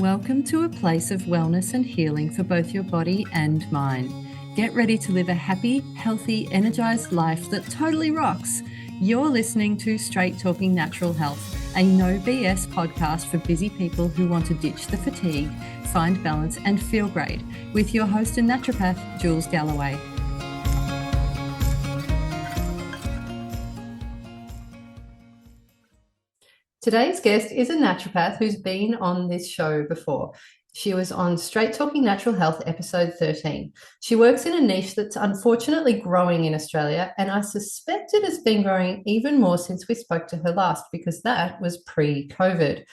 Welcome to a place of wellness and healing for both your body and mind. Get ready to live a happy, healthy, energized life that totally rocks. You're listening to Straight Talking Natural Health, a no BS podcast for busy people who want to ditch the fatigue, find balance, and feel great, with your host and naturopath, Jules Galloway. Today's guest is a naturopath who's been on this show before. She was on Straight Talking Natural Health, episode 13. She works in a niche that's unfortunately growing in Australia, and I suspect it has been growing even more since we spoke to her last, because that was pre-COVID.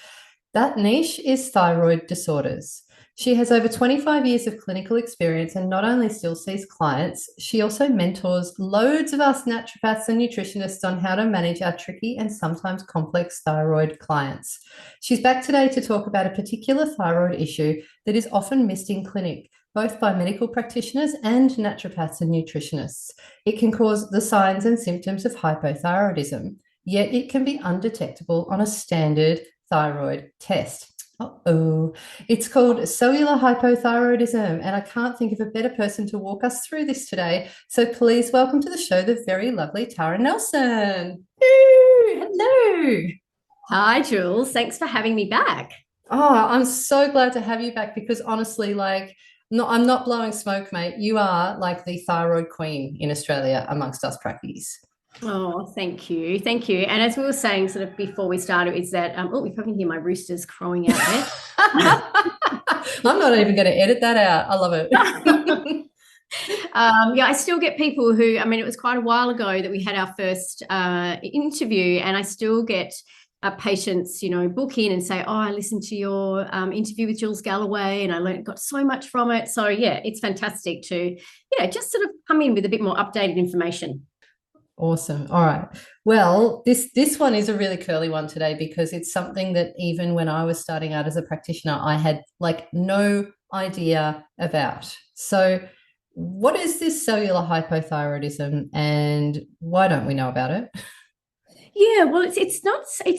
That niche is thyroid disorders. She has over 25 years of clinical experience and not only still sees clients, she also mentors loads of us naturopaths and nutritionists on how to manage our tricky and sometimes complex thyroid clients. She's back today to talk about a particular thyroid issue that is often missed in clinic, both by medical practitioners and naturopaths and nutritionists. It can cause the signs and symptoms of hypothyroidism, yet it can be undetectable on a standard thyroid test. It's called cellular hypothyroidism, and I can't think of a better person to walk us through this today. So please welcome to the show the very lovely Tara Nelson. Hello. Hi, Jules. Thanks for having me back. Oh, I'm so glad to have you back because honestly, I'm not blowing smoke, mate. You are like the thyroid queen in Australia amongst us practices. Oh, thank you. Thank you. And as we were saying sort of before we started, is that, you probably hear my roosters crowing out there. I'm not even going to edit that out. I love it. I still get people who, it was quite a while ago that we had our first interview, and I still get patients, book in and say, I listened to your interview with Jules Galloway and I got so much from it. So yeah, it's fantastic to, just sort of come in with a bit more updated information. Awesome. All right. Well, this one is a really curly one today because it's something that even when I was starting out as a practitioner, I had no idea about. So what is this cellular hypothyroidism and why don't we know about it? Yeah, well, it's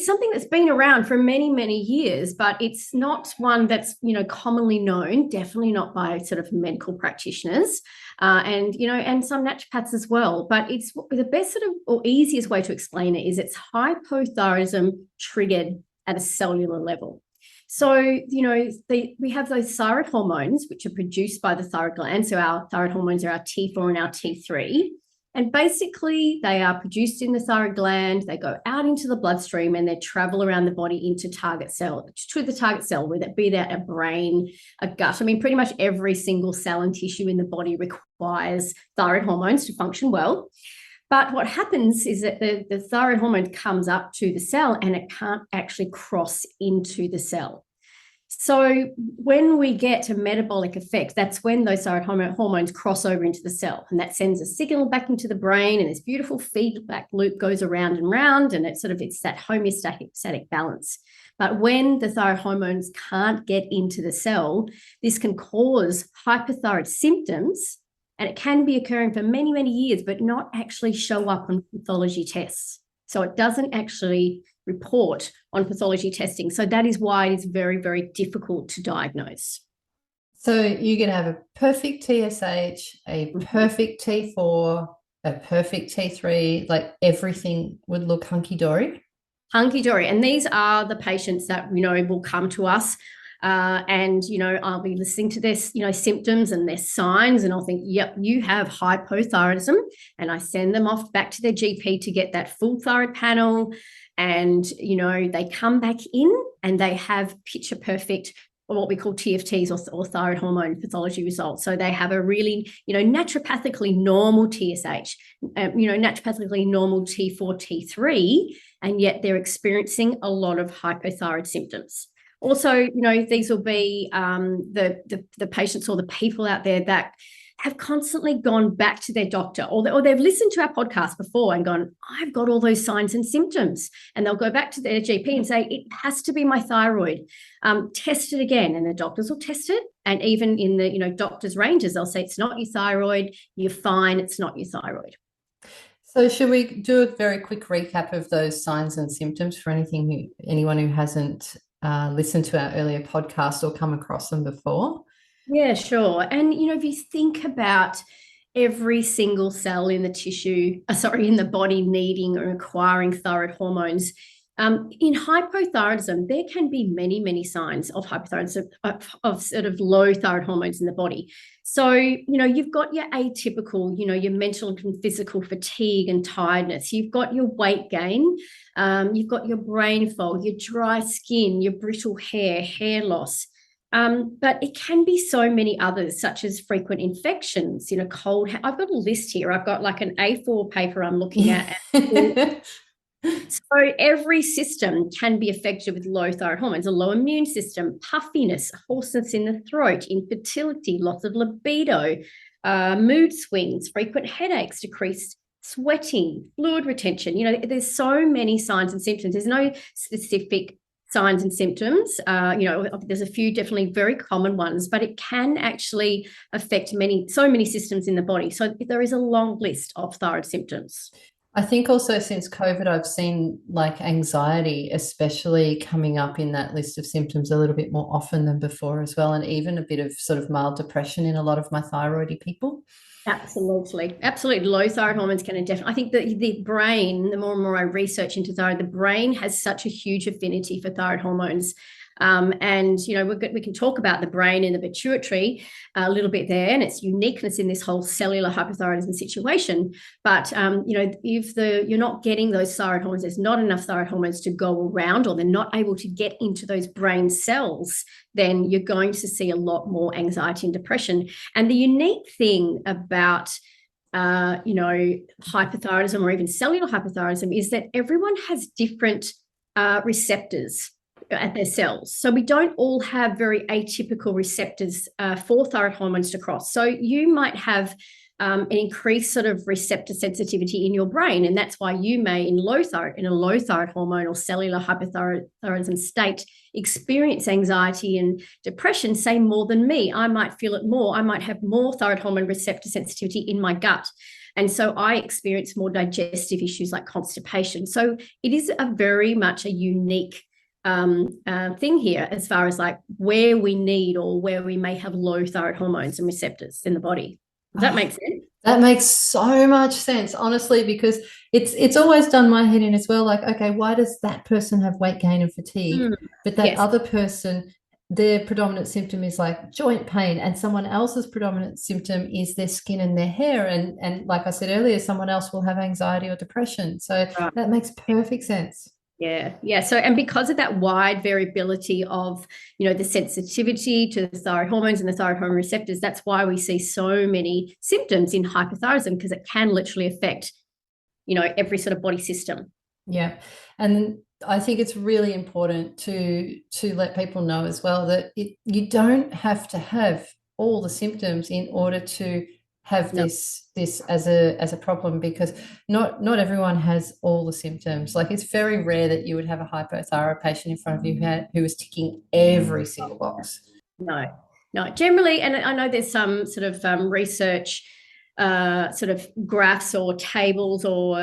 something that's been around for many, many years, but it's not one that's, commonly known, definitely not by sort of medical practitioners and some naturopaths as well. But it's the best sort of or easiest way to explain it is it's hypothyroidism triggered at a cellular level. So, we have those thyroid hormones, which are produced by the thyroid gland. So our thyroid hormones are our T4 and our T3. And basically, they are produced in the thyroid gland, they go out into the bloodstream, and they travel around the body into target cell, to the target cell, whether it be that a brain, a gut. Pretty much every single cell and tissue in the body requires thyroid hormones to function well. But what happens is that the thyroid hormone comes up to the cell and it can't actually cross into the cell. So when we get a metabolic effect, that's when those thyroid hormones cross over into the cell, and that sends a signal back into the brain, and this beautiful feedback loop goes around and round, and it's that homeostatic balance. But when the thyroid hormones can't get into the cell, this can cause hypothyroid symptoms, and it can be occurring for many, many years, but not actually show up on pathology tests. So it doesn't actually report on pathology testing. So that is why it is very, very difficult to diagnose. So you can have a perfect TSH, a perfect T4, a perfect T3, everything would look hunky-dory? Hunky-dory. And these are the patients that, will come to us and, I'll be listening to their, symptoms and their signs, and I'll think, yep, you have hypothyroidism. And I send them off back to their GP to get that full thyroid panel. And, they come back in and they have picture perfect, or what we call TFTs or thyroid hormone pathology results. So they have a really, naturopathically normal TSH, naturopathically normal T4, T3, and yet they're experiencing a lot of hypothyroid symptoms. Also, these will be the patients or the people out there that have constantly gone back to their doctor, or they've listened to our podcast before and gone, I've got all those signs and symptoms. And they'll go back to their GP and say, it has to be my thyroid. Test it again. And the doctors will test it. And even in the, doctors' ranges, they'll say, it's not your thyroid. You're fine. It's not your thyroid. So should we do a very quick recap of those signs and symptoms for anyone who hasn't listened to our earlier podcast or come across them before? Yeah, sure. And, if you think about every single cell in the tissue, in the body needing or requiring thyroid hormones, in hypothyroidism, there can be many, many signs of hypothyroidism, of sort of low thyroid hormones in the body. So, you've got your atypical, your mental and physical fatigue and tiredness. You've got your weight gain. You've got your brain fog, your dry skin, your brittle hair loss. But it can be so many others, such as frequent infections, cold. I've got a list here. I've got like an A4 paper I'm looking at. So every system can be affected with low thyroid hormones: a low immune system, puffiness, hoarseness in the throat, infertility, loss of libido, mood swings, frequent headaches, decreased sweating, fluid retention. There's so many signs and symptoms. There's no specific signs and symptoms. There's a few definitely very common ones, but it can actually affect so many systems in the body. So there is a long list of thyroid symptoms. I think also since COVID, I've seen like anxiety, especially coming up in that list of symptoms a little bit more often than before as well, and even a bit of sort of mild depression in a lot of my thyroidy people. Absolutely. Absolutely. Low thyroid hormones can definitely, I think that the brain, the more and more I research into thyroid, the brain has such a huge affinity for thyroid hormones. And, we can talk about the brain in the pituitary a little bit there and its uniqueness in this whole cellular hypothyroidism situation. But, if you're not getting those thyroid hormones, there's not enough thyroid hormones to go around, or they're not able to get into those brain cells, then you're going to see a lot more anxiety and depression. And the unique thing about hypothyroidism, or even cellular hypothyroidism, is that everyone has different receptors at their cells. So we don't all have very atypical receptors for thyroid hormones to cross. So you might have an increased sort of receptor sensitivity in your brain, and that's why you may, in a low thyroid hormone or cellular hypothyroidism state, experience anxiety and depression, say, more than me. I might feel it more. I might have more thyroid hormone receptor sensitivity in my gut. And so I experience more digestive issues like constipation. So it is a very much a unique thing here, as far as like where we need or where we may have low thyroid hormones and receptors in the body. Does that make sense? That makes so much sense, honestly, because it's always done my head in as well. Like, okay, why does that person have weight gain and fatigue, but that other person, their predominant symptom is like joint pain, and someone else's predominant symptom is their skin and their hair, and like I said earlier, someone else will have anxiety or depression. So that makes perfect sense. Yeah. So, and because of that wide variability of, the sensitivity to the thyroid hormones and the thyroid hormone receptors, that's why we see so many symptoms in hypothyroidism, because it can literally affect, every sort of body system. Yeah. And I think it's really important to let people know as well that you don't have to have all the symptoms in order to have this as a problem, because not everyone has all the symptoms. Like, it's very rare that you would have a hypothyroid patient in front of you who was ticking every single box. No. Generally, and I know there's some sort of research, sort of graphs or tables or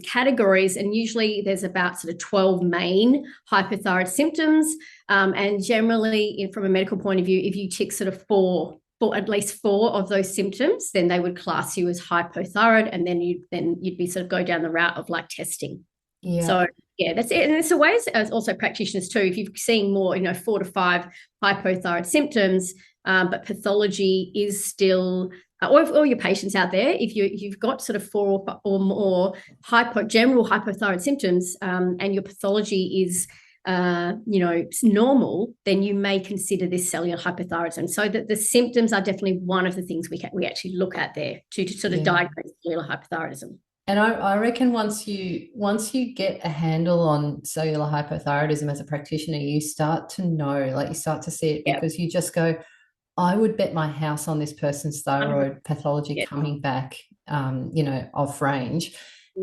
categories, and usually there's about sort of 12 main hypothyroid symptoms. And generally, from a medical point of view, if you tick sort of for at least 4 of those symptoms, then they would class you as hypothyroid, and then you'd be sort of go down the route of like testing. Yeah. So that's it. And it's a way as also practitioners too, if you're seeing more, 4 to 5 hypothyroid symptoms, but pathology is still, or your patients out there, if you've got sort of 4 or more general hypothyroid symptoms, and your pathology is normal, then you may consider this cellular hypothyroidism. So that the symptoms are definitely one of the things we actually look at there to sort of diagnose cellular hypothyroidism. And I reckon once you get a handle on cellular hypothyroidism as a practitioner, you start to know, like you start to see it, because you just go, I would bet my house on this person's thyroid pathology coming back, off range,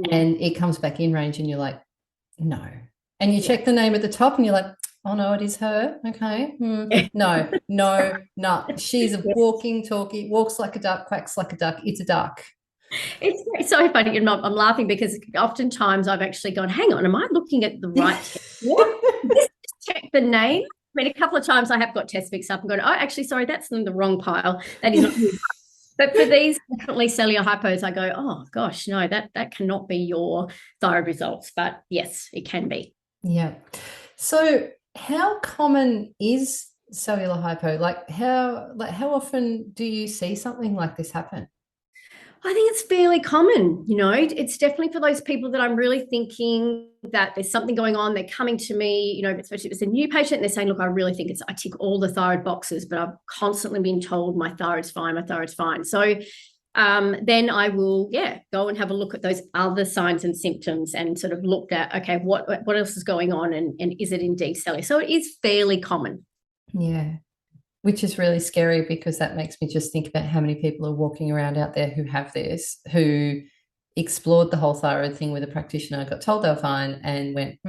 and it comes back in range, and you're like, no. And you check the name at the top and you're like, oh, no, it is her. Okay. No. She's a walking, talking, walks like a duck, quacks like a duck. It's a duck. It's so funny. And I'm laughing because oftentimes I've actually gone, hang on, am I looking at the right test? the name. I mean, a couple of times I have got tests mixed up and gone, oh, actually, sorry, that's in the wrong pile. That is not you. But for these definitely cellular hypos, I go, oh gosh, no, that cannot be your thyroid results. But yes, it can be. Yeah. So how common is cellular hypo? Like how often do you see something like this happen? I think it's fairly common, it's definitely for those people that I'm really thinking that there's something going on. They're coming to me, especially if it's a new patient, and they're saying, look, I really think I tick all the thyroid boxes, but I've constantly been told my thyroid's fine. So then I will, go and have a look at those other signs and symptoms and sort of looked at, okay, what else is going on, and is it indeed cellular? So it is fairly common. Yeah. Which is really scary, because that makes me just think about how many people are walking around out there who have this, who explored the whole thyroid thing with a practitioner, got told they were fine, and went,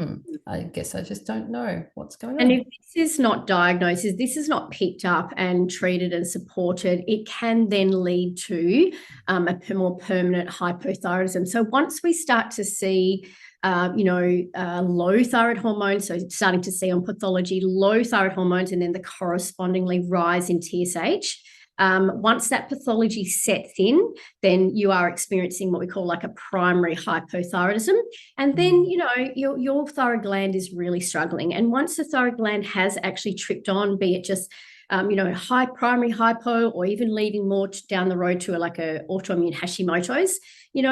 I guess I just don't know what's going on. And if this is not diagnosed, if this is not picked up and treated and supported, it can then lead to a more permanent hypothyroidism. So once we start to see low thyroid hormones, so starting to see on pathology low thyroid hormones, and then the correspondingly rise in TSH. Once that pathology sets in, then you are experiencing what we call like a primary hypothyroidism. And then, your thyroid gland is really struggling. And once the thyroid gland has actually tripped on, be it just high primary hypo, or even leading more down the road to like a autoimmune Hashimoto's, we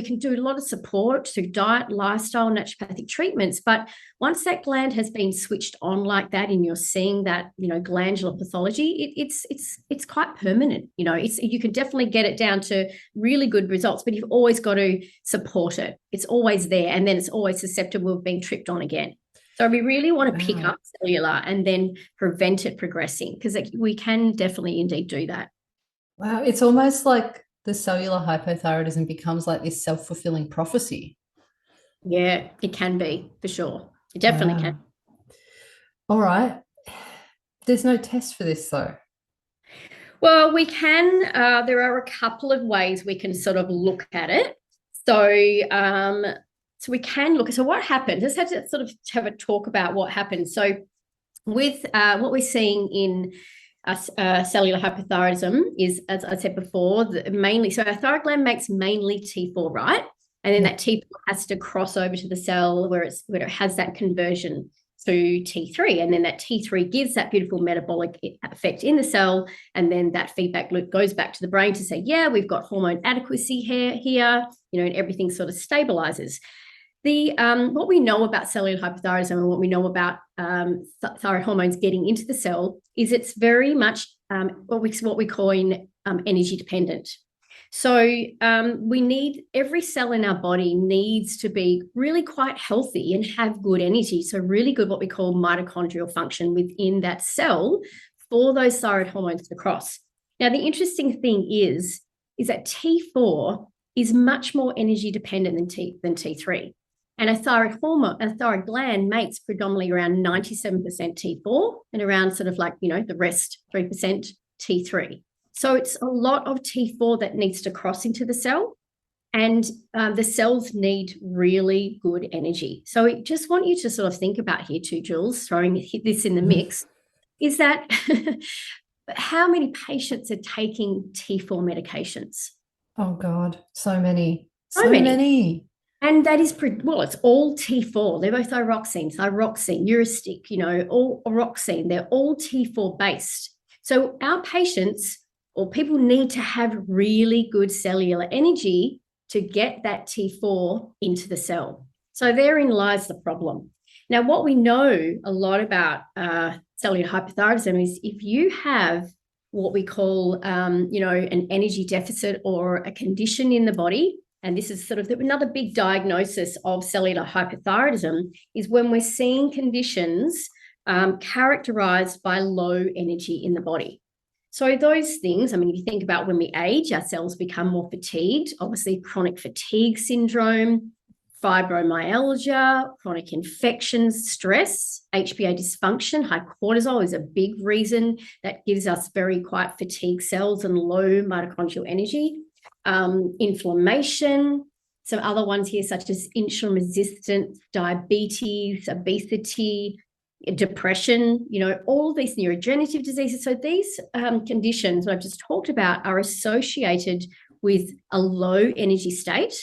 can do a lot of support through diet, lifestyle, naturopathic treatments. But once that gland has been switched on like that, and you're seeing that, glandular pathology, it's quite permanent. You can definitely get it down to really good results, but you've always got to support it. It's always there, and then it's always susceptible of being tripped on again. So we really want to pick up cellular and then prevent it progressing, because we can definitely indeed do that. Wow. It's almost like the cellular hypothyroidism becomes like this self-fulfilling prophecy. Yeah, it can be, for sure. It definitely can. All right. There's no test for this, though. Well, we can. There are a couple of ways we can sort of look at it. So we can look. So what happened? Let's have to sort of have a talk about what happened. So with what we're seeing in cellular hypothyroidism is, as I said before, mainly, so our thyroid gland makes mainly T4, right? And then that T4 has to cross over to the cell where it has that conversion to T3. And then that T3 gives that beautiful metabolic effect in the cell. And then that feedback loop goes back to the brain to say, yeah, we've got hormone adequacy here, and everything sort of stabilizes. What we know about cellular hypothyroidism, and what we know about thyroid hormones getting into the cell, is it's very much what we call energy dependent. So we need, every cell in our body needs to be really quite healthy and have good energy. So really good, what we call mitochondrial function within that cell for those thyroid hormones to cross. Now, the interesting thing is that T4 is much more energy dependent than T3. And a thyroid gland makes predominantly around 97% T4 and around sort of like, the rest 3% T3. So it's a lot of T4 that needs to cross into the cell, and the cells need really good energy. So I just want you to sort of think about here too, Jules, throwing this in the mix, is that how many patients are taking T4 medications? Oh God, so many. So many. And that is, it's all T4. Levothyroxine, thyroxine, Urostic, all Oroxine. They're all T4 based. So our patients or people need to have really good cellular energy to get that T4 into the cell. So therein lies the problem. Now, what we know a lot about cellular hypothyroidism is if you have what we call, an energy deficit or a condition in the body, and this is sort of another big diagnosis of cellular hypothyroidism, is when we're seeing conditions characterized by low energy in the body. So those things, if you think about when we age, our cells become more fatigued, obviously chronic fatigue syndrome, fibromyalgia, chronic infections, stress, HPA dysfunction, high cortisol is a big reason that gives us very quite fatigued cells and low mitochondrial energy. Inflammation, some other ones here, such as insulin resistance, diabetes, obesity, depression, all these neurodegenerative diseases. So these conditions that I've just talked about are associated with a low energy state.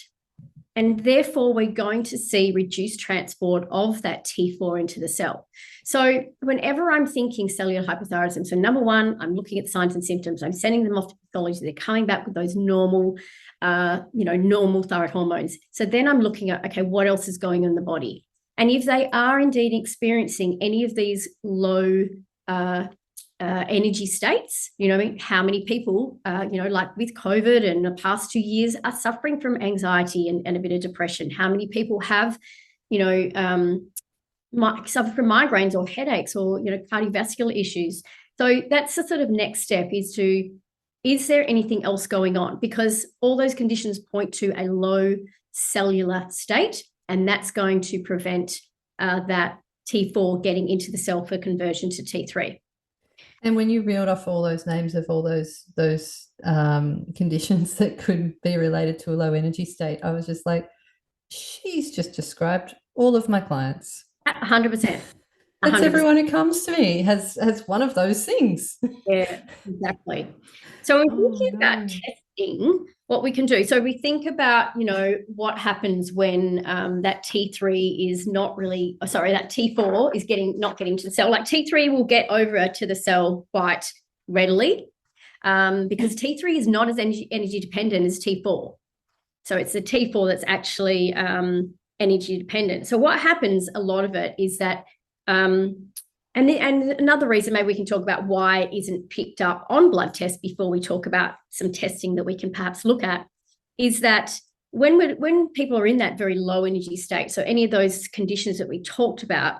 And therefore, we're going to see reduced transport of that T4 into the cell. So whenever I'm thinking cellular hypothyroidism, so number one, I'm looking at signs and symptoms. I'm sending them off to pathology. They're coming back with those normal thyroid hormones. So then I'm looking at, okay, what else is going on in the body? And if they are indeed experiencing any of these low energy states, how many people, like with COVID and the past 2 years are suffering from anxiety and a bit of depression? How many people have, suffer from migraines or headaches or, cardiovascular issues? So that's the sort of next step, is there anything else going on? Because all those conditions point to a low cellular state, and that's going to prevent that T4 getting into the cell for conversion to T3. And when you reeled off all those names of all those conditions that could be related to a low energy state, I was just like, she's just described all of my clients. 100%. That's everyone who comes to me has one of those things. Yeah, exactly. So we're thinking about testing, what we can do. So we think about, what happens when that T3 is not really, that T4 is not getting to the cell. Like T3 will get over to the cell quite readily because T3 is not as energy dependent as T4. So it's the T4 that's actually energy dependent. So what happens, a lot of it is that, and another reason maybe we can talk about why it isn't picked up on blood tests before we talk about some testing that we can perhaps look at, is that when people are in that very low energy state, so any of those conditions that we talked about,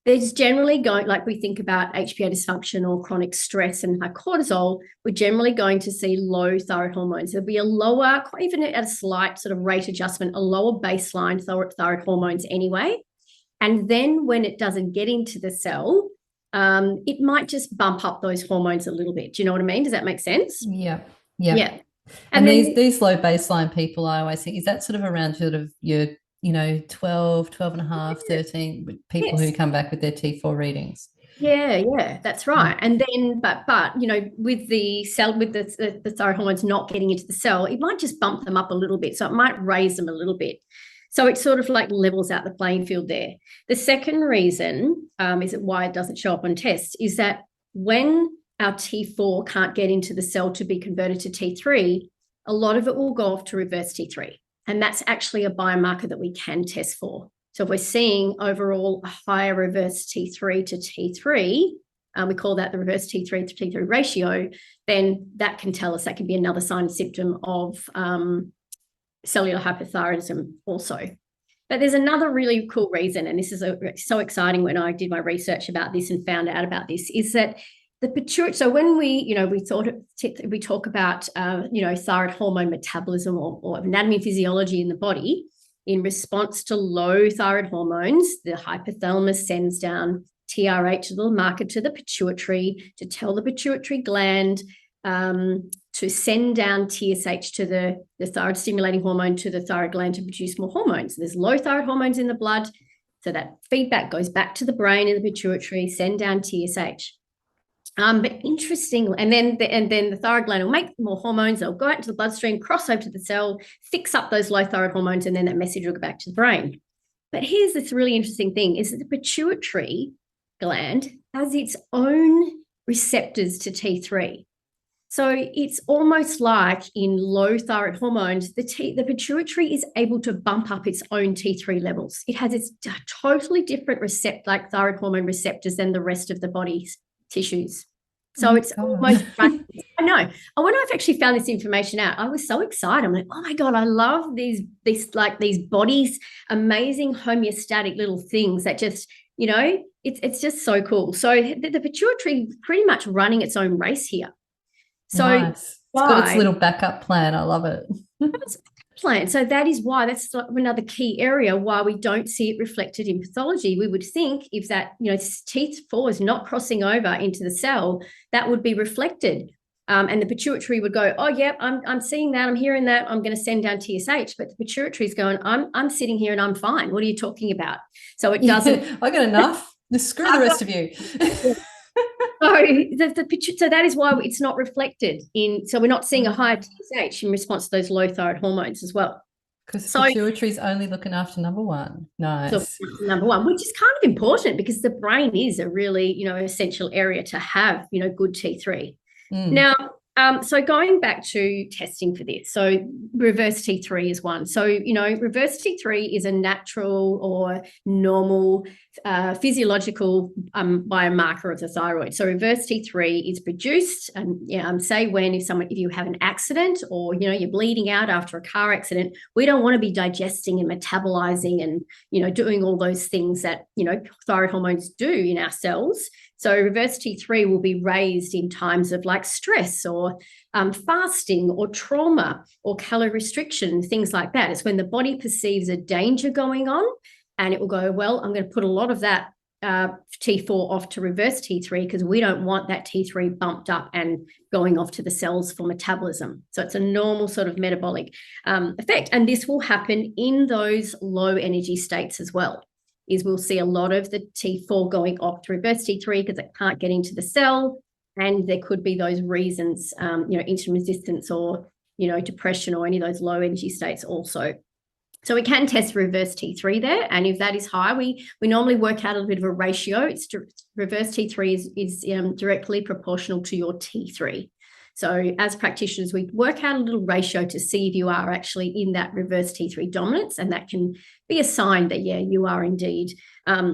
there's generally going, like we think about HPA dysfunction or chronic stress and high cortisol, we're generally going to see low thyroid hormones. There'll be a lower, even at a slight sort of rate adjustment, a lower baseline thyroid hormones anyway. And then when it doesn't get into the cell, it might just bump up those hormones a little bit. Do you know what I mean? Does that make sense? Yeah. And then, these low baseline people, I always think, is that sort of around sort of your 12 and a half, 13 people who come back with their T4 readings. Yeah, that's right. And then, but with the cell, with the thyroid hormones not getting into the cell, it might just bump them up a little bit. So it might raise them a little bit. So it sort of like levels out the playing field there. The second reason is that why it doesn't show up on tests is that when our T4 can't get into the cell to be converted to T3, a lot of it will go off to reverse T3. And that's actually a biomarker that we can test for. So if we're seeing overall a higher reverse T3 to T3, we call that the reverse T3 to T3 ratio, then that can tell us, that can be another sign and symptom of cellular hypothyroidism also. But there's another really cool reason, and this is so exciting when I did my research about this and found out about this, is that the pituitary, so when we talk about, thyroid hormone metabolism or anatomy and physiology in the body, in response to low thyroid hormones, the hypothalamus sends down TRH, a little marker, to the pituitary to tell the pituitary gland to send down TSH to the thyroid stimulating hormone to the thyroid gland to produce more hormones. There's low thyroid hormones in the blood, so that feedback goes back to the brain and the pituitary, send down TSH. But interestingly, and then the thyroid gland will make more hormones. They'll go out into the bloodstream, cross over to the cell, fix up those low thyroid hormones, and then that message will go back to the brain. But here's this really interesting thing: is that the pituitary gland has its own receptors to T3. So it's almost like in low thyroid hormones, the pituitary is able to bump up its own T3 levels. It has its totally different thyroid hormone receptors than the rest of the body's tissues. So it's almost I know. I wonder if I've actually found this information out. I was so excited. I'm like, oh my God, I love these bodies, amazing homeostatic little things that just, it's just so cool. So the pituitary pretty much running its own race here. So nice. It's got its little backup plan. I love it. Plan. So that is why, that's another key area why we don't see it reflected in pathology. We would think if that, T4 is not crossing over into the cell, that would be reflected. And the pituitary would go, oh, yeah, I'm seeing that, I'm hearing that, I'm going to send down TSH. But the pituitary is going, I'm sitting here and I'm fine. What are you talking about? So it doesn't. I got enough. Screw the rest of you. So that is why it's not reflected in. So we're not seeing a higher TSH in response to those low thyroid hormones as well. Because the pituitary is only looking after number one. Nice. So number one, which is kind of important because the brain is a really, essential area to have, good T3. Now, so going back to testing for this, so reverse T3 is one. So, reverse T3 is a natural or normal physiological biomarker of the thyroid. So reverse T3 is produced, and say if you have an accident or, you're bleeding out after a car accident, we don't want to be digesting and metabolizing and, doing all those things that, thyroid hormones do in our cells. So reverse T3 will be raised in times of like stress or fasting or trauma or calorie restriction, things like that. It's when the body perceives a danger going on and it will go, well, I'm going to put a lot of that T4 off to reverse T3 because we don't want that T3 bumped up and going off to the cells for metabolism. So it's a normal sort of metabolic effect. And this will happen in those low energy states as well. We'll see a lot of the T4 going off to reverse T3 because it can't get into the cell. And there could be those reasons, insulin resistance or, depression or any of those low energy states also. So we can test reverse T3 there. And if that is high, we normally work out a bit of a ratio. Reverse T3 is directly proportional to your T3. So as practitioners, we work out a little ratio to see if you are actually in that reverse T3 dominance, and that can be a sign that, you are indeed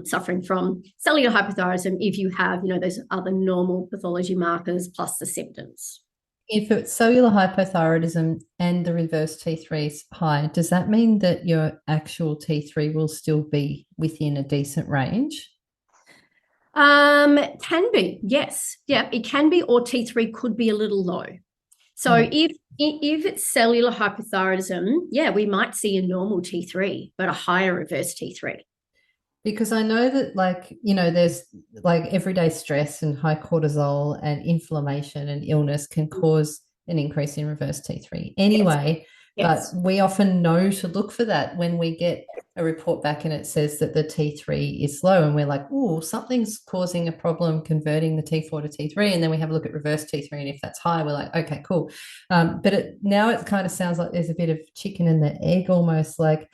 suffering from cellular hypothyroidism if you have, those other normal pathology markers plus the symptoms. If it's cellular hypothyroidism and the reverse T3 is high, does that mean that your actual T3 will still be within a decent range? Can be, yes. Yeah, it can be, or T3 could be a little low. So if it's cellular hypothyroidism, we might see a normal T3, but a higher reverse T3. Because I know that there's like everyday stress and high cortisol and inflammation and illness can cause an increase in reverse T3 anyway. Yes. But we often know to look for that when we get a report back and it says that the T3 is low and we're like, oh, something's causing a problem converting the T4 to T3. And then we have a look at reverse T3. And if that's high, we're like, okay, cool. But now it kind of sounds like there's a bit of chicken and the egg almost. Like,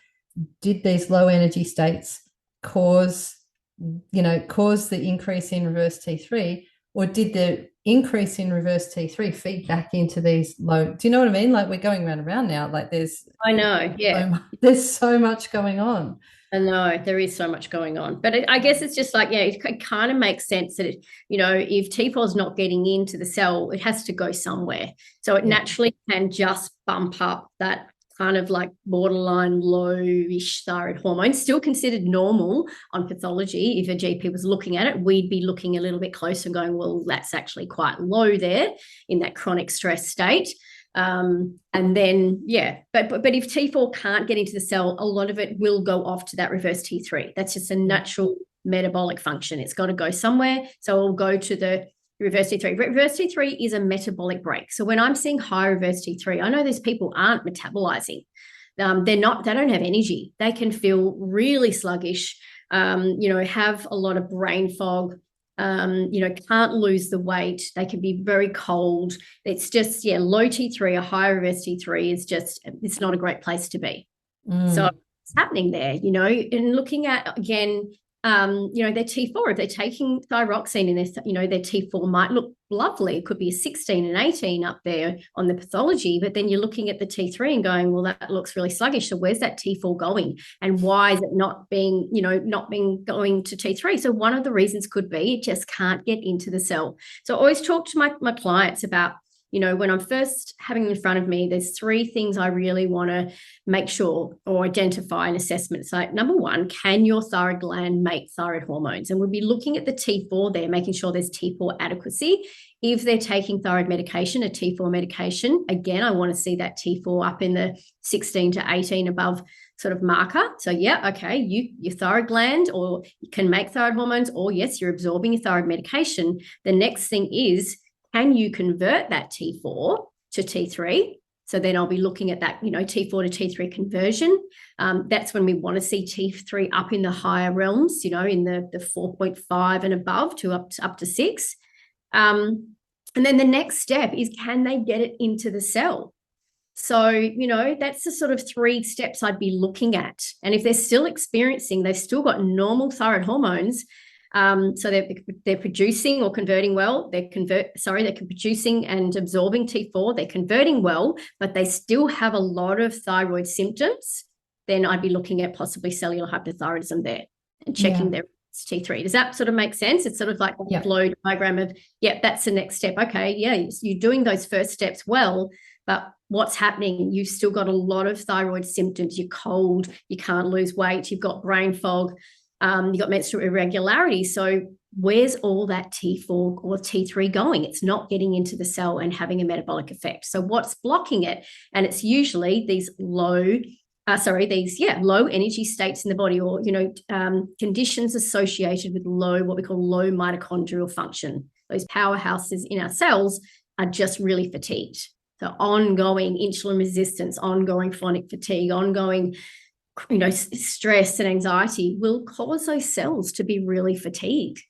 did these low energy states cause the increase in reverse T3, or did the increase in reverse T3 feed back into these low? Do you know what I mean? Like, we're going round and round now. Like, I know, yeah. There's so much going on. I know there is so much going on, but I guess it's just like, it kind of makes sense that if T4 is not getting into the cell, it has to go somewhere. So it naturally can just bump up that kind of like borderline low-ish thyroid hormone, still considered normal on pathology. If a GP was looking at it, we'd be looking a little bit closer and going, well, that's actually quite low there in that chronic stress state. And then, but if T4 can't get into the cell, a lot of it will go off to that reverse T3. That's just a natural metabolic function. It's got to go somewhere. So it'll go to the reverse T3. Reverse T3 is a metabolic break. So when I'm seeing high reverse T3, I know these people aren't metabolizing. They don't have energy. They can feel really sluggish, have a lot of brain fog, can't lose the weight. They can be very cold. It's just, low T3, a high reverse T3 is just, it's not a great place to be. So it's happening there, and looking at, again, their T4, if they're taking thyroxine in their T4 might look lovely. It could be a 16 and 18 up there on the pathology, but then you're looking at the T3 and going, well, that looks really sluggish. So where's that T4 going? And why is it not being going to T3? So one of the reasons could be it just can't get into the cell. So I always talk to my clients about, when I'm first having them in front of me, there's three things I really want to make sure or identify an assessment. It's like, number one, can your thyroid gland make thyroid hormones? And we'll be looking at the T4 there, making sure there's T4 adequacy. If they're taking thyroid medication, a T4 medication, again, I want to see that T4 up in the 16 to 18 above sort of marker. So your thyroid gland or you can make thyroid hormones, or yes, you're absorbing your thyroid medication. The next thing is, can you convert that T4 to T3? So then I'll be looking at that, T4 to T3 conversion. That's when we want to see T3 up in the higher realms, in the 4.5 and above to up to 6. And then the next step is, can they get it into the cell? So, that's the sort of 3 steps I'd be looking at. And if they're still experiencing, they've still got normal thyroid hormones, so they're producing or converting well. They're producing and absorbing T4. They're converting well, but they still have a lot of thyroid symptoms. Then I'd be looking at possibly cellular hypothyroidism there and checking their T3. Does that sort of make sense? It's sort of like a flow diagram of, that's the next step. Okay, you're doing those first steps well, but what's happening? You've still got a lot of thyroid symptoms. You're cold. You can't lose weight. You've got brain fog. You've got menstrual irregularity. So where's all that T4 or T3 going? It's not getting into the cell and having a metabolic effect. So what's blocking it? And it's usually these low energy states in the body, or, conditions associated with what we call low mitochondrial function. Those powerhouses in our cells are just really fatigued. So ongoing insulin resistance, ongoing chronic fatigue, ongoing stress and anxiety will cause those cells to be really fatigued.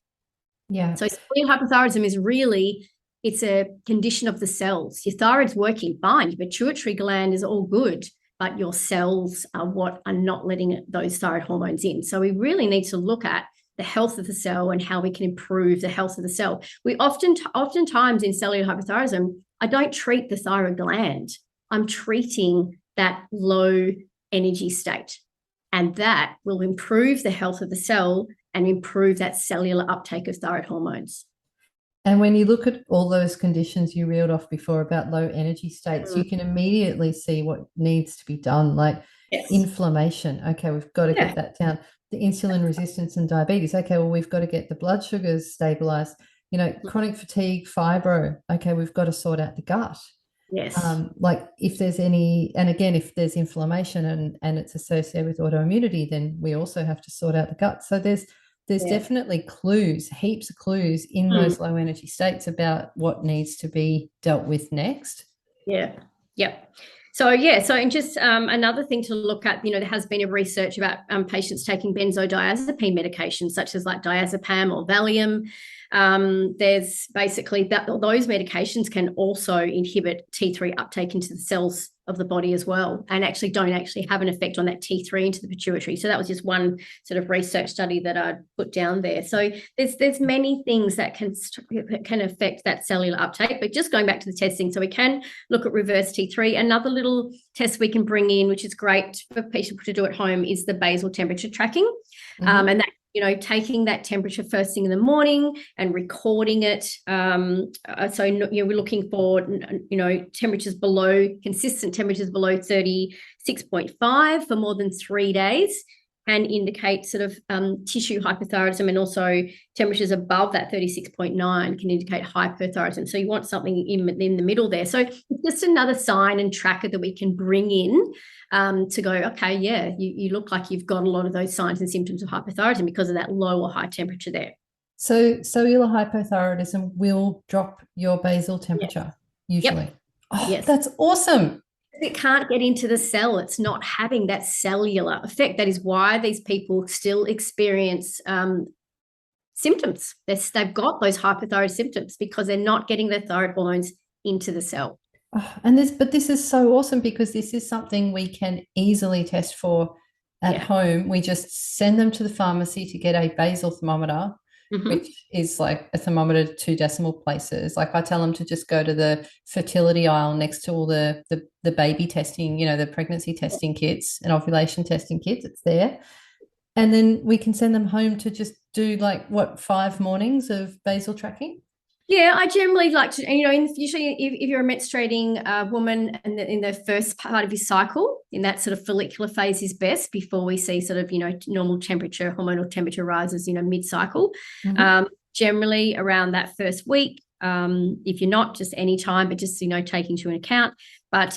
Yeah. So cellular hypothyroidism is really, it's a condition of the cells. Your thyroid's working fine, your pituitary gland is all good, but your cells are what are not letting those thyroid hormones in. So we really need to look at the health of the cell and how we can improve the health of the cell. We oftentimes in cellular hypothyroidism, I don't treat the thyroid gland. I'm treating that low energy state, and that will improve the health of the cell and improve that cellular uptake of thyroid hormones. And when you look at all those conditions you reeled off before about low energy states, you can immediately see what needs to be done, like inflammation. Okay, we've got to get that down. The insulin resistance and diabetes. Okay, well, we've got to get the blood sugars stabilized. Chronic fatigue, fibro. Okay, we've got to sort out the gut. Yes. Like if there's if there's inflammation and it's associated with autoimmunity, then we also have to sort out the gut. So there's definitely heaps of clues in those low energy states about what needs to be dealt with next. Yeah. Yep. So and just another thing to look at, there has been a research about patients taking benzodiazepine medications such as like diazepam or Valium. There's basically those medications can also inhibit T3 uptake into the cells of the body as well, and don't have an effect on that T3 into the pituitary. So that was just one sort of research study that I put down there. So there's many things that can affect that cellular uptake. But just going back to the testing, so we can look at reverse T3. Another little test we can bring in, which is great for people to do at home, is the basal temperature tracking, and that, taking that temperature first thing in the morning and recording it. We're looking for, consistent temperatures below 36.5 for more than 3 days, and indicate sort of tissue hypothyroidism, and also temperatures above that 36.9 can indicate hyperthyroidism. So you want something in the middle there. So it's just another sign and tracker that we can bring in to go, okay, you look like you've got a lot of those signs and symptoms of hypothyroidism because of that low or high temperature there. So cellular hypothyroidism will drop your basal temperature usually. Yep. Oh, yes. That's awesome. It can't get into the cell. It's not having that cellular effect. That is why these people still experience symptoms. They've got those hypothyroid symptoms because they're not getting their thyroid hormones into the cell. Oh, but this is so awesome because this is something we can easily test for at home. We just send them to the pharmacy to get a basal thermometer, which is like a thermometer 2 decimal places. Like I tell them to just go to the fertility aisle next to all the baby testing, the pregnancy testing kits and ovulation testing kits. It's there. And then we can send them home to just do 5 mornings of basal tracking? Yeah, I generally like to, usually if you're a menstruating woman and in the first part of your cycle, in that sort of follicular phase is best before we see sort of, normal temperature, hormonal temperature rises, mid-cycle. Generally around that first week, if you're not, just any time, but just, taking into account. But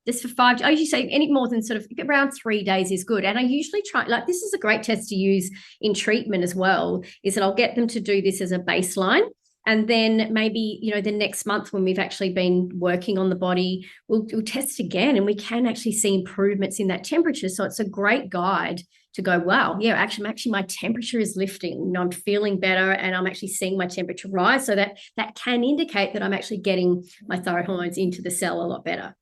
just for 5, I usually say any more than sort of around 3 days is good. And I usually try, this is a great test to use in treatment as well, is that I'll get them to do this as a baseline. And then maybe, the next month when we've actually been working on the body, we'll test again, and we can actually see improvements in that temperature. So it's a great guide to go, wow, yeah, actually my temperature is lifting. I'm feeling better, and I'm actually seeing my temperature rise. So that can indicate that I'm actually getting my thyroid hormones into the cell a lot better.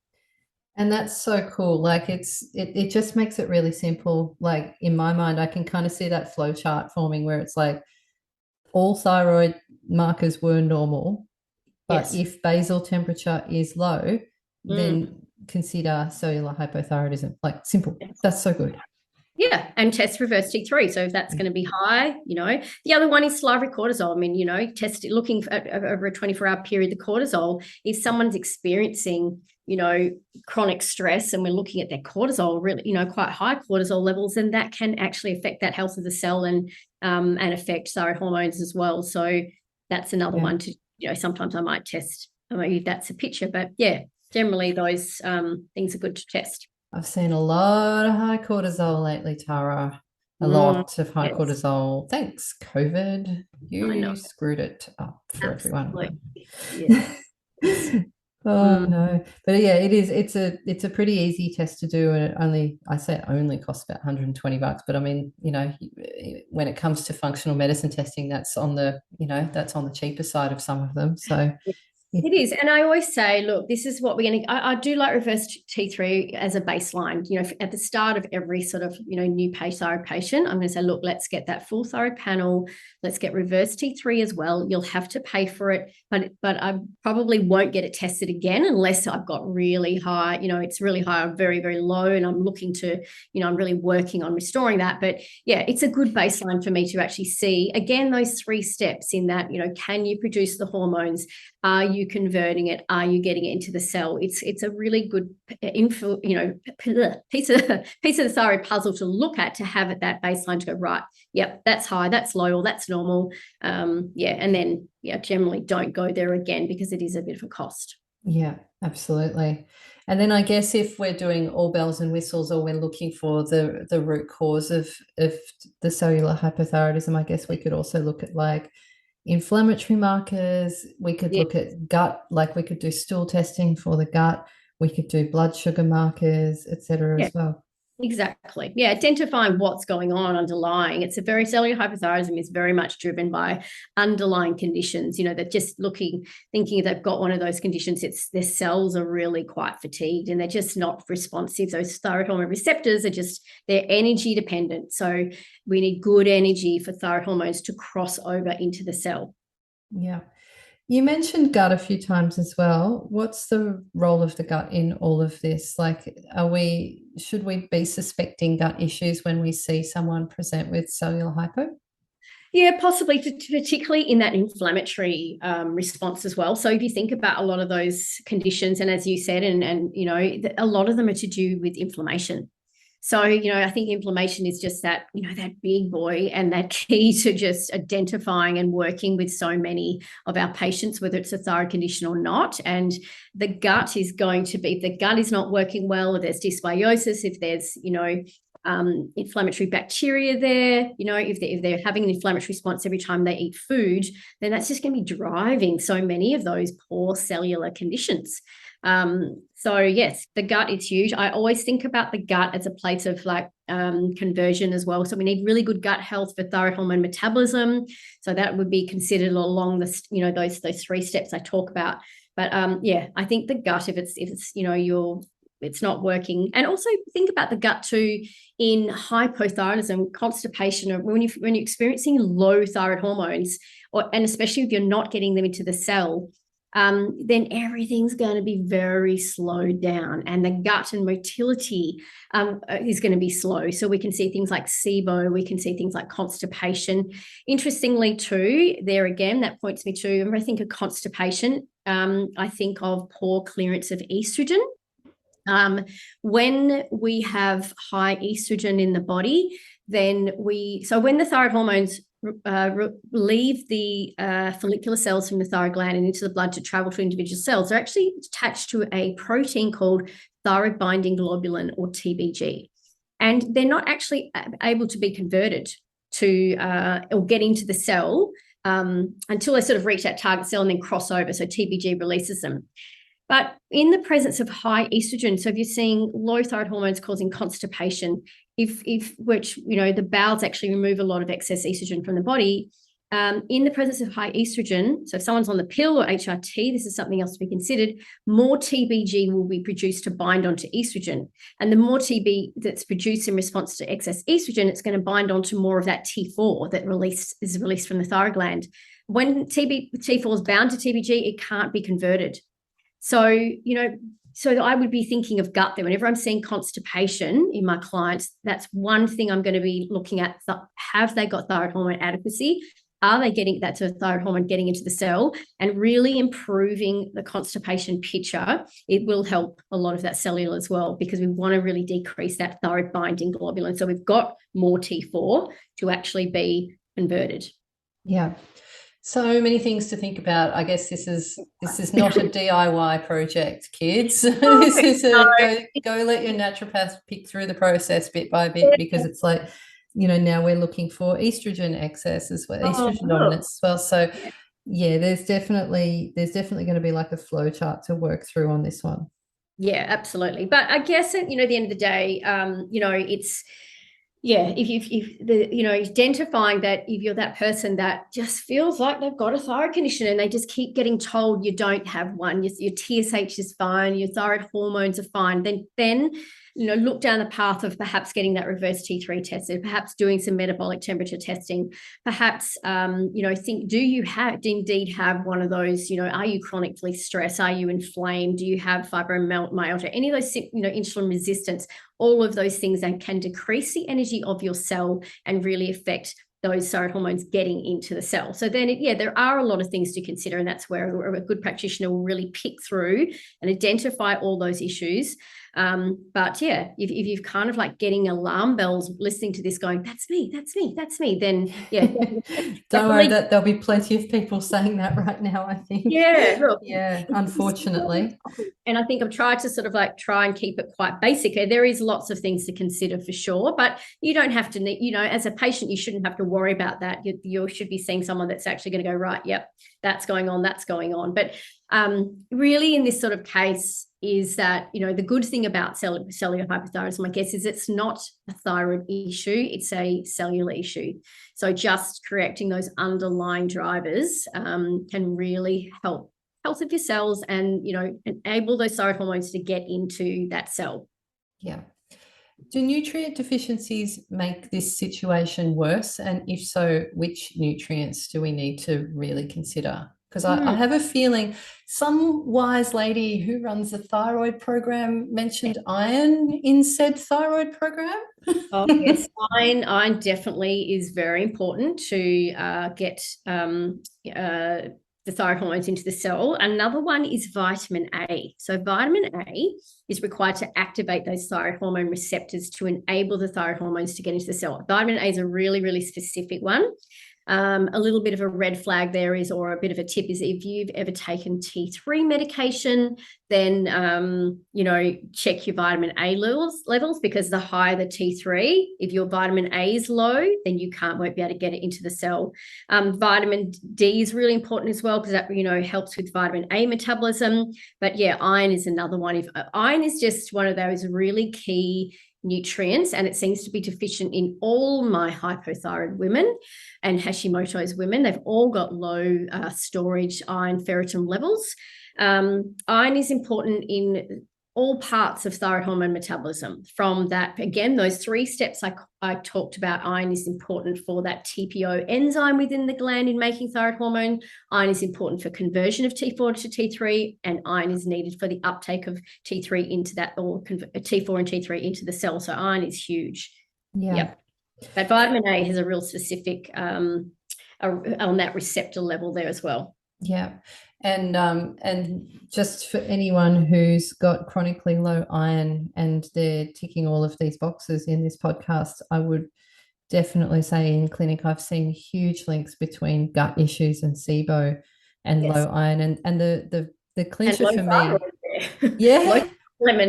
And that's so cool. Like it just makes it really simple. Like in my mind, I can kind of see that flow chart forming where it's like all thyroid markers were normal, but Yes. if basal temperature is low, Mm. then consider cellular hypothyroidism. Like simple. Yes. That's so good. Yeah, and test reverse T3. So if that's going to be high, the other one is salivary cortisol. I mean, test it looking at over a 24-hour period, the cortisol, if someone's experiencing, chronic stress, and we're looking at their cortisol, really, quite high cortisol levels, then that can actually affect that health of the cell and affect thyroid hormones as well. So that's another one to, sometimes I might test. I mean, if that's a picture, but yeah, generally those things are good to test. I've seen a lot of high cortisol lately, Tara. A Mm, lot of high yes, cortisol. Thanks, COVID. I know. You screwed it up for everyone. Absolutely. Yeah. Oh Mm. no. But yeah, it is. It's a pretty easy test to do, and I say it only costs about $120, but I mean, when it comes to functional medicine testing, that's on the cheaper side of some of them. So It is. And I always say, look, this is what we're going to, I do like reverse T3 as a baseline. At the start of every sort of, new thyroid patient, I'm going to say, look, let's get that full thyroid panel. Let's get reverse T3 as well. You'll have to pay for it, but I probably won't get it tested again unless I've got really high, it's really high or very, very low. And I'm looking to, I'm really working on restoring that. But yeah, it's a good baseline for me to actually see, again, those 3 steps in that, can you produce the hormones? Are you converting it? Are you getting it into the cell? It's a really good info, piece of the thyroid puzzle to look at, to have at that baseline to go, right, yep, that's high, that's low, or that's normal. And then generally don't go there again, because it is a bit of a cost. yeah, absolutely. And then I guess if we're doing all bells and whistles, or we're looking for the root cause of the cellular hypothyroidism, I guess we could also look at like inflammatory markers. We could Yeah. look at gut, like we could do stool testing for the gut. We could do blood sugar markers, etc. Yeah. as well. Exactly. Yeah, identifying what's going on underlying. It's a very cellular hypothyroidism is very much driven by underlying conditions. They're just thinking if they've got one of those conditions, it's their cells are really quite fatigued and they're just not responsive. Those thyroid hormone receptors they're energy dependent. So we need good energy for thyroid hormones to cross over into the cell. Yeah. You mentioned gut a few times as well. What's the role of the gut in all of this? Like, should we be suspecting gut issues when we see someone present with cellular hypo? Yeah, possibly, particularly in that inflammatory response as well. So if you think about a lot of those conditions, and as you said, and a lot of them are to do with inflammation. So, I think inflammation is just that, that big boy, and that key to just identifying and working with so many of our patients, whether it's a thyroid condition or not. And the gut is going to be, if the gut is not working well, if there's dysbiosis, if there's, inflammatory bacteria there, if they're having an inflammatory response every time they eat food, then that's just going to be driving so many of those poor cellular conditions. So yes, the gut is huge. I always think about the gut as a place of like conversion as well. So we need really good gut health for thyroid hormone metabolism. So that would be considered along the, those 3 steps I talk about. But I think the gut, if it's it's not working. And also think about the gut too in hypothyroidism, constipation, or when you're experiencing low thyroid hormones, and especially if you're not getting them into the cell, then everything's going to be very slowed down, and the gut and motility is going to be slow. So we can see things like SIBO, we can see things like constipation. Interestingly too, there again, that points me to, when I think of constipation, I think of poor clearance of estrogen. When we have high estrogen in the body, then when the thyroid hormones leave the follicular cells from the thyroid gland and into the blood to travel to individual cells, they're actually attached to a protein called thyroid binding globulin, or TBG. And they're not actually able to be converted to or get into the cell until they sort of reach that target cell and then cross over. So TBG releases them. But in the presence of high estrogen, so if you're seeing low thyroid hormones causing constipation, which the bowels actually remove a lot of excess estrogen from the body, in the presence of high estrogen, so if someone's on the pill or HRT, this is something else to be considered, more TBG will be produced to bind onto estrogen. And the more TB that's produced in response to excess estrogen, it's going to bind onto more of that T4 that is released from the thyroid gland. When T4 is bound to TBG, it can't be converted. So, so I would be thinking of gut there. Whenever I'm seeing constipation in my clients, that's one thing I'm going to be looking at. Have they got thyroid hormone adequacy? Are they getting that sort of thyroid hormone getting into the cell and really improving the constipation picture? It will help a lot of that cellular as well, because we want to really decrease that thyroid binding globulin. So we've got more T4 to actually be converted. Yeah. So many things to think about. I guess this is not a DIY project, kids. This is go let your naturopath pick through the process bit by bit, because it's like, now we're looking for estrogen excess as well, estrogen dominance as well. So yeah, there's definitely going to be like a flow chart to work through on this one. Yeah, absolutely. But I guess at the end of the day, it's if identifying that if you're that person that just feels like they've got a thyroid condition and they just keep getting told you don't have one, your TSH is fine, your thyroid hormones are fine, then look down the path of perhaps getting that reverse T3 tested, perhaps doing some metabolic temperature testing, perhaps think, do you indeed have one of those, are you chronically stressed, are you inflamed, do you have fibromyalgia, any of those, insulin resistance, all of those things that can decrease the energy of your cell and really affect those thyroid hormones getting into the cell. So then, there are a lot of things to consider, and that's where a good practitioner will really pick through and identify all those issues. But if you've kind of like getting alarm bells listening to this going, that's me, then don't worry, that there'll be plenty of people saying that right now, I think. Look, unfortunately. And I think I've tried to sort of like try and keep it quite basic. There is lots of things to consider for sure, but you don't have to, as a patient, you shouldn't have to worry about that. You should be seeing someone that's actually going to go, right, yep, that's going on. But really in this sort of case is that, the good thing about cellular hypothyroidism, I guess, is it's not a thyroid issue, it's a cellular issue. So just correcting those underlying drivers can really help health of your cells and, enable those thyroid hormones to get into that cell. Yeah. Do nutrient deficiencies make this situation worse? And if so, which nutrients do we need to really consider? Because I have a feeling some wise lady who runs the thyroid program mentioned iron in said thyroid program. Oh, yes, iron definitely is very important to get the thyroid hormones into the cell. Another one is vitamin A. So vitamin A is required to activate those thyroid hormone receptors to enable the thyroid hormones to get into the cell. Vitamin A is a really, really specific one. A little bit of a red flag there is, or a bit of a tip is, if you've ever taken T3 medication, then, check your vitamin A levels, because the higher the T3, if your vitamin A is low, then you won't be able to get it into the cell. Vitamin D is really important as well, because that, helps with vitamin A metabolism. But iron is another one. Iron is just one of those really key nutrients, and it seems to be deficient in all my hypothyroid women and Hashimoto's women. They've all got low storage iron ferritin levels. Iron is important in all parts of thyroid hormone metabolism. From that, again, those 3 steps I talked about, iron is important for that TPO enzyme within the gland in making thyroid hormone. Iron is important for conversion of T4 to T3, and iron is needed for the uptake of T3 into that, or T4 and T3 into the cell. So iron is huge. Yeah. But vitamin A has a real specific on that receptor level there as well. Yeah. And just for anyone who's got chronically low iron and they're ticking all of these boxes in this podcast, I would definitely say in clinic I've seen huge links between gut issues and SIBO and low iron, and the clincher for me. Yeah. Low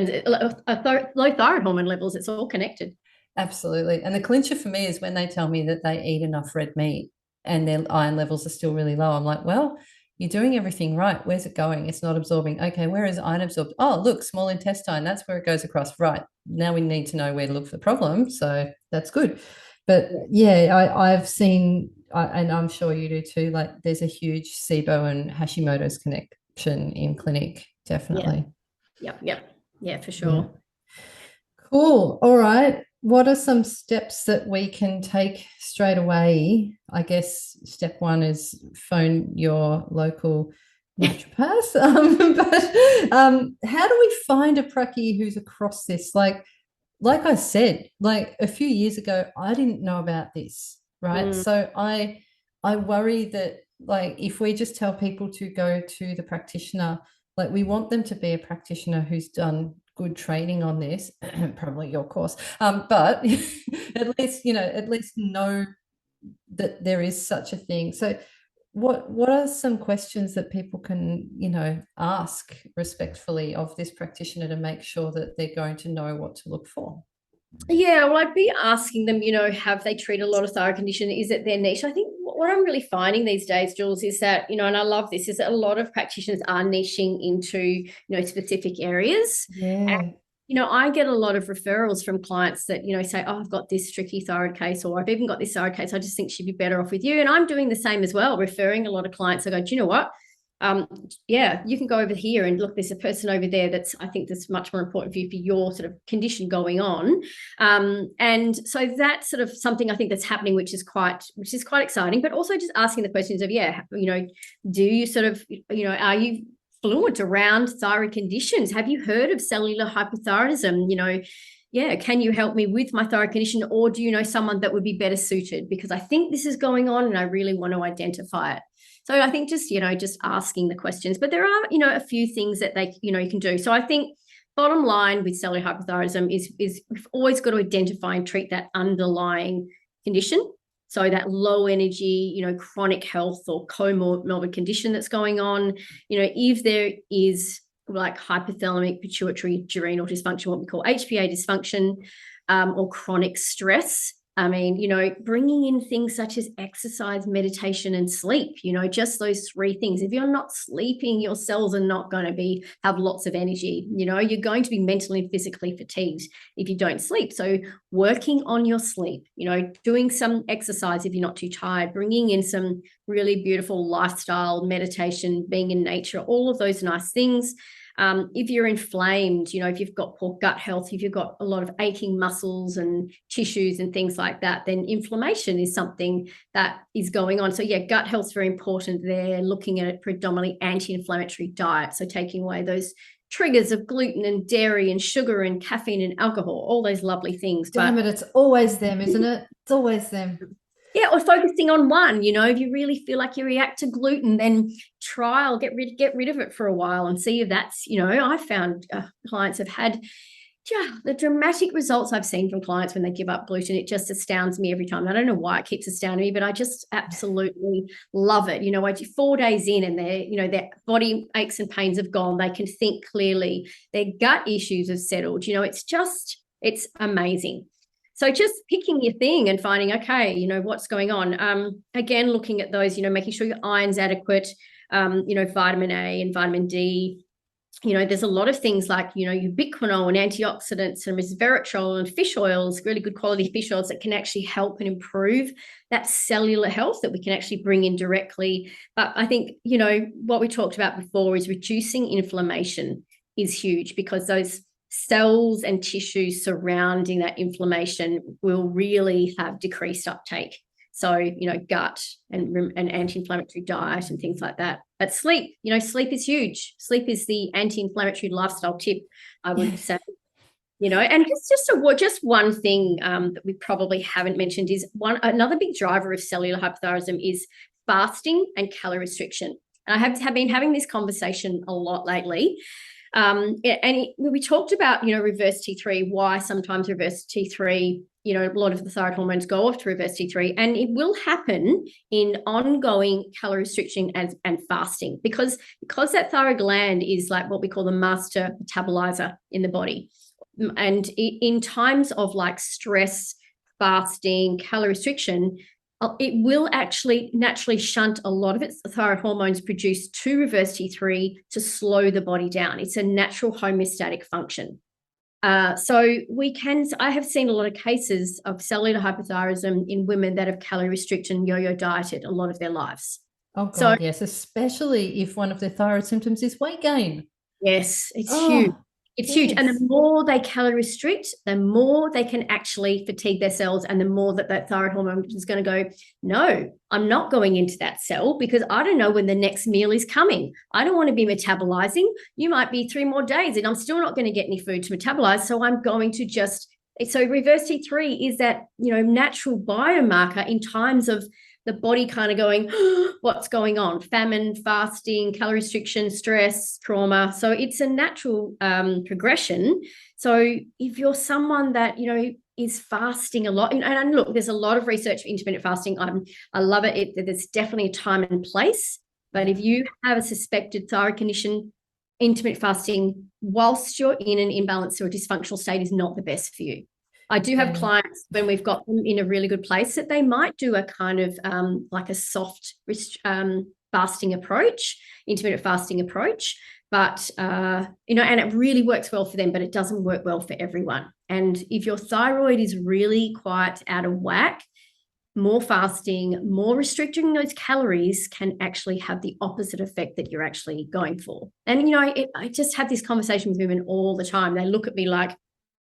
thyroid hormone levels, it's all connected. Absolutely. And the clincher for me is when they tell me that they eat enough red meat. and their iron levels are still really low. I'm like, well, you're doing everything right. Where's it going? It's not absorbing. Okay, where is iron absorbed? Oh, look, small intestine. That's where it goes across. Right. Now we need to know where to look for the problem. So that's good. But yeah, I've seen, and I'm sure you do too, like there's a huge SIBO and Hashimoto's connection in clinic, Yeah. definitely. Yep. Yeah, for Yeah. sure. Cool. All right. What are some steps that we can take straight away? I guess step one is phone your local naturopath. But how do we find a pracky who's across this? Like I said, like a few years ago, I didn't know about this, right? Mm. So I worry that like if we just tell people to go to the practitioner, like we want them to be a practitioner who's done good training on this, probably your course. But at least know that there is such a thing. So what are some questions that people can, ask respectfully of this practitioner to make sure that they're going to know what to look for? Yeah, well, I'd be asking them, have they treated a lot of thyroid condition? Is it their niche? I think what I'm really finding these days, Jules, is that, and I love this, is that a lot of practitioners are niching into, specific areas. Yeah. I get a lot of referrals from clients that, say, oh, I've got this tricky thyroid case, or I've even got this thyroid case. I just think she'd be better off with you. And I'm doing the same as well, referring a lot of clients. I go, do you know what? Yeah, you can go over here and look, there's a person over there I think that's much more important for you for your sort of condition going on. And so that's sort of something I think that's happening, which is quite exciting, but also just asking the questions of, do you sort of, are you fluent around thyroid conditions? Have you heard of cellular hypothyroidism? Can you help me with my thyroid condition, or do you know someone that would be better suited? Because I think this is going on and I really want to identify it. So I think just asking the questions, but there are, a few things that you can do. So I think bottom line with cellular hypothyroidism is we've always got to identify and treat that underlying condition. So that low energy, chronic health or comorbid condition that's going on, if there is like hypothalamic pituitary adrenal dysfunction, what we call HPA dysfunction, or chronic stress. I mean, bringing in things such as exercise, meditation, and sleep, just those three things. If you're not sleeping, your cells are not going to have lots of energy. You're going to be mentally and physically fatigued if you don't sleep. So working on your sleep, doing some exercise if you're not too tired, bringing in some really beautiful lifestyle, meditation, being in nature, all of those nice things. If you're inflamed, if you've got poor gut health, if you've got a lot of aching muscles and tissues and things like that, then inflammation is something that is going on. So yeah, gut health is very important there, looking at a predominantly anti-inflammatory diet. So taking away those triggers of gluten and dairy and sugar and caffeine and alcohol, all those lovely things. Damn it, it's always them, isn't it? It's always them. Yeah, or focusing on one, if you really feel like you react to gluten, then get rid of it for a while and see if that's, I found clients have had the dramatic results I've seen from clients when they give up gluten. It just astounds me every time. I don't know why it keeps astounding me, but I just absolutely love it. I do 4 days in and their body aches and pains have gone. They can think clearly. Their gut issues have settled. It's amazing. So just picking your thing and finding, okay, what's going on. Again, looking at those, making sure your iron's adequate, vitamin A and vitamin D. There's a lot of things like, ubiquinol and antioxidants and resveratrol and fish oils, really good quality fish oils that can actually help and improve that cellular health that we can actually bring in directly. But I think, what we talked about before is reducing inflammation is huge, because those cells and tissues surrounding that inflammation will really have decreased uptake. So, gut and anti-inflammatory diet and things like that. But sleep, sleep is huge. Sleep is the anti-inflammatory lifestyle tip, I would say. And just one thing that we probably haven't mentioned is another big driver of cellular hypothyroidism is fasting and calorie restriction. And I have been having this conversation a lot lately. We talked about, reverse T3, why sometimes reverse T3, a lot of the thyroid hormones go off to reverse T3, and it will happen in ongoing calorie restriction and fasting, because that thyroid gland is like what we call the master metabolizer in the body. And in times of like stress, fasting, calorie restriction, it will actually naturally shunt a lot of its thyroid hormones produced to reverse T3 to slow the body down. It's a natural homeostatic function. So I have seen a lot of cases of cellular hypothyroidism in women that have calorie restricted and yo-yo dieted a lot of their lives. Oh God, So yes, especially if one of the thyroid symptoms is weight gain. yes, it's huge. Oh, It's huge. And the yes. more they calorie restrict, the more they can actually fatigue their cells, and the more that thyroid hormone is going to go, no, I'm not going into that cell because I don't know when the next meal is coming. I don't want to be metabolizing. You might be 3 more days and I'm still not going to get any food to metabolize. So I'm going to just, so reverse T3 is that, natural biomarker in times of the body kind of going, what's going on? Famine, fasting, calorie restriction, stress, trauma. So it's a natural progression. So if you're someone that, is fasting a lot, and look, there's a lot of research for intermittent fasting. I love it. There's definitely a time and place. But if you have a suspected thyroid condition, intermittent fasting, whilst you're in an imbalanced or dysfunctional state, is not the best for you. I do have clients when we've got them in a really good place that they might do a kind of like a soft fasting approach, intermittent fasting approach. But, and it really works well for them, but it doesn't work well for everyone. And if your thyroid is really quite out of whack, more fasting, more restricting those calories can actually have the opposite effect that you're actually going for. And, I just have this conversation with women all the time. They look at me like,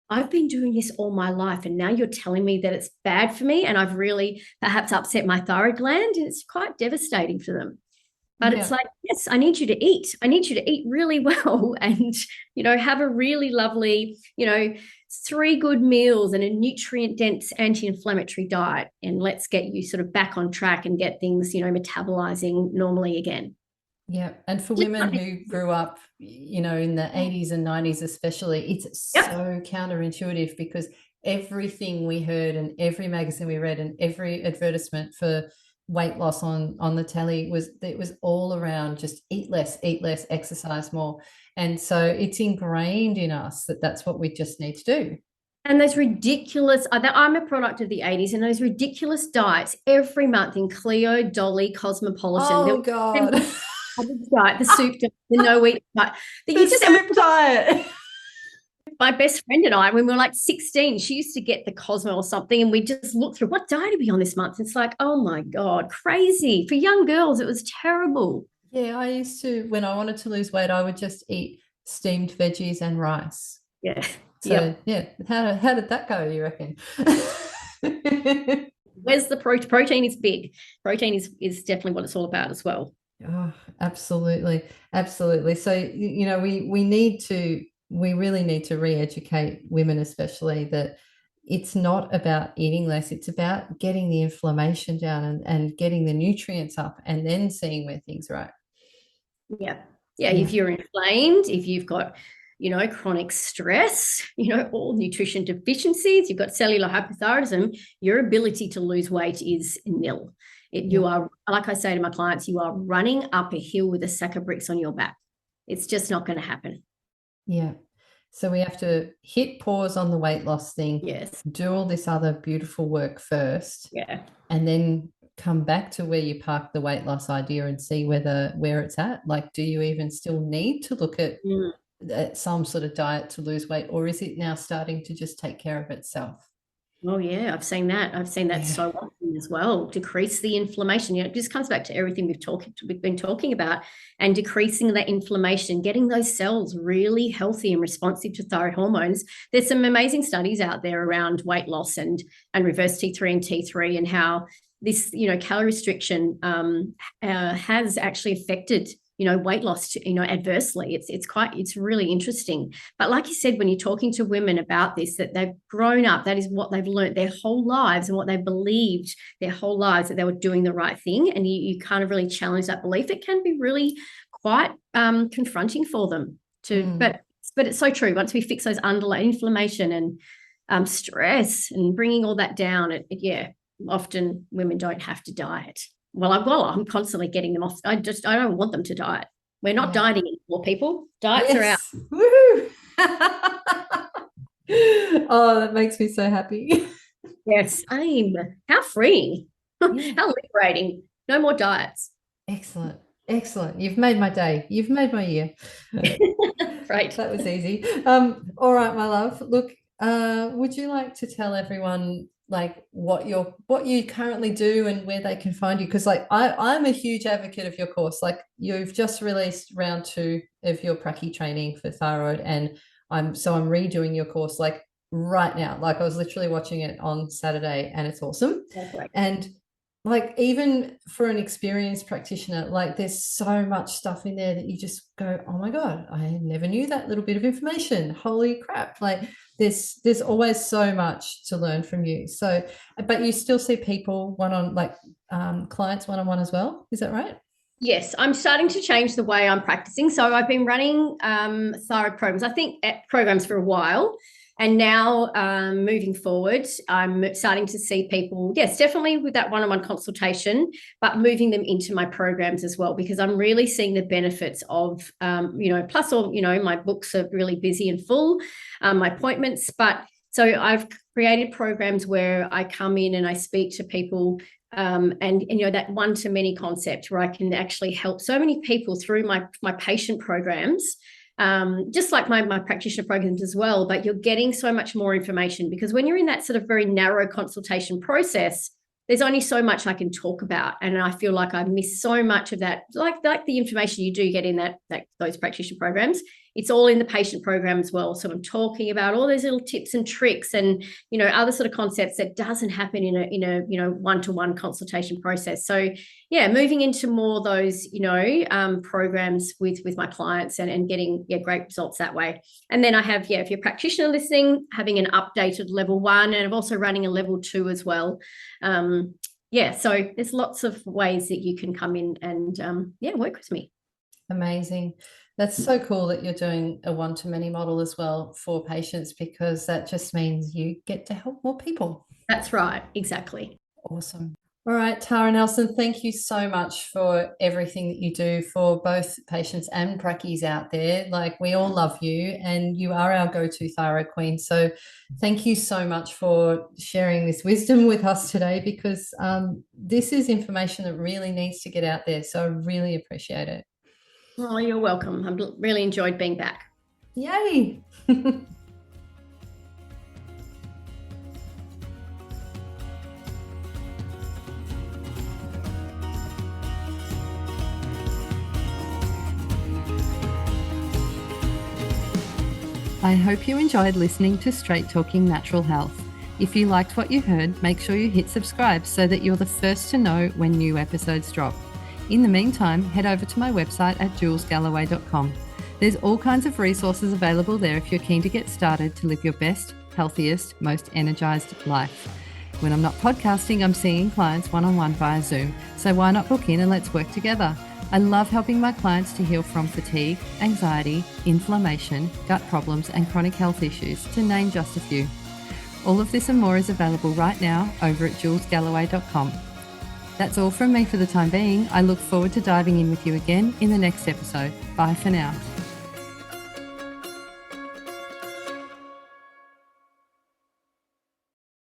I've been doing this all my life, and now you're telling me that it's bad for me and I've really perhaps upset my thyroid gland. And it's quite devastating for them. But it's like, yes, I need you to eat. I need you to eat really well and, have a really lovely, 3 good meals and a nutrient-dense anti-inflammatory diet. And let's get you sort of back on track and get things, metabolizing normally again. Yeah. And for women who grew up, in the 80s and 90s especially, it's so counterintuitive because everything we heard and every magazine we read and every advertisement for weight loss on the telly was all around just eat less, exercise more. And so it's ingrained in us that that's what we just need to do. And those ridiculous, I'm a product of the 80s, and those ridiculous diets every month in Cleo, Dolly, Cosmopolitan. Oh, God. Diet, the soup diet, the no wheat diet. The soup diet. My best friend and I, when we were like 16, she used to get the Cosmo or something, and we just looked through what diet are we on this month. It's like, oh my God, crazy. For young girls, it was terrible. Yeah, I used to, when I wanted to lose weight, I would just eat steamed veggies and rice. Yeah. So, how did that go, you reckon? Where's the protein is big. Protein is definitely what it's all about as well. Oh, absolutely. Absolutely. So, we really need to re-educate women, especially, that it's not about eating less. It's about getting the inflammation down and getting the nutrients up and then seeing where things are at. Yeah. If you're inflamed, if you've got, chronic stress, all nutrition deficiencies, you've got cellular hypothyroidism, your ability to lose weight is nil. You are, like I say to my clients, you are running up a hill with a sack of bricks on your back. It's just not going to happen. Yeah. So we have to hit pause on the weight loss thing. Yes. Do all this other beautiful work first. Yeah. And then come back to where you parked the weight loss idea and see where it's at. Like, do you even still need to look at some sort of diet to lose weight, or is it now starting to just take care of itself? Oh yeah, I've seen that so often as well. Decrease the inflammation. It just comes back to everything we've been talking about, and decreasing that inflammation, getting those cells really healthy and responsive to thyroid hormones. There's some amazing studies out there around weight loss and reverse T3 and T3, and how this calorie restriction has actually affected weight loss, adversely. It's really interesting. But like you said, when you're talking to women about this, that they've grown up, that is what they've learned their whole lives and what they've believed their whole lives, that they were doing the right thing. And you kind of really challenge that belief. It can be really quite confronting for them but it's so true. Once we fix those underlying inflammation and stress and bringing all that down, often women don't have to diet. Well, I'm constantly getting them off. I don't want them to diet. We're not dieting anymore, people. Diets are out. Woohoo! Oh, that makes me so happy. Yes, how freeing. Yeah. How liberating. No more diets. Excellent. Excellent. You've made my day. You've made my year. Great. That was easy. All right, my love. Look, would you like to tell everyone like what you currently do and where they can find you? Because like I'm a huge advocate of your course. Like you've just released round 2 of your pracky training for thyroid, and I'm redoing your course like right now. Like I was literally watching it on Saturday, and it's awesome. Great. And like even for an experienced practitioner, like there's so much stuff in there that you just go, oh my God, I never knew that little bit of information. Holy crap. Like there's always so much to learn from you. So, but you still see people clients one-on-one as well. Is that right? Yes, I'm starting to change the way I'm practicing. So I've been running thyroid programs, I think programs for a while. And now moving forward, I'm starting to see people, yes, definitely with that one-on-one consultation, but moving them into my programs as well, because I'm really seeing the benefits of, plus all, my books are really busy and full, my appointments. But so I've created programs where I come in and I speak to people and that one-to-many concept where I can actually help so many people through my patient programs, just like my practitioner programs as well. But you're getting so much more information, because when you're in that sort of very narrow consultation process, there's only so much I can talk about, and I feel like I miss so much of that, like the information you do get in those practitioner programs. It's all in the patient program as well. So I'm talking about all those little tips and tricks and other sort of concepts that doesn't happen in a one-to-one consultation process. So yeah, moving into more those programs with my clients and getting great results that way. And then I have if you're a practitioner listening, having an updated level 1, and I'm also running a level 2 as well. So there's lots of ways that you can come in and work with me. Amazing. That's so cool that you're doing a one-to-many model as well for patients, because that just means you get to help more people. That's right. Exactly. Awesome. All right, Tara Nelson, thank you so much for everything that you do for both patients and prackies out there. Like, we all love you, and you are our go-to thyroid queen. So thank you so much for sharing this wisdom with us today, because this is information that really needs to get out there. So I really appreciate it. Oh, you're welcome. I've really enjoyed being back. Yay. I hope you enjoyed listening to Straight Talking Natural Health. If you liked what you heard, make sure you hit subscribe so that you're the first to know when new episodes drop. In the meantime, head over to my website at julesgalloway.com. There's all kinds of resources available there if you're keen to get started to live your best, healthiest, most energized life. When I'm not podcasting, I'm seeing clients one-on-one via Zoom, so why not book in and let's work together? I love helping my clients to heal from fatigue, anxiety, inflammation, gut problems, and chronic health issues, to name just a few. All of this and more is available right now over at julesgalloway.com. That's all from me for the time being. I look forward to diving in with you again in the next episode. Bye for now.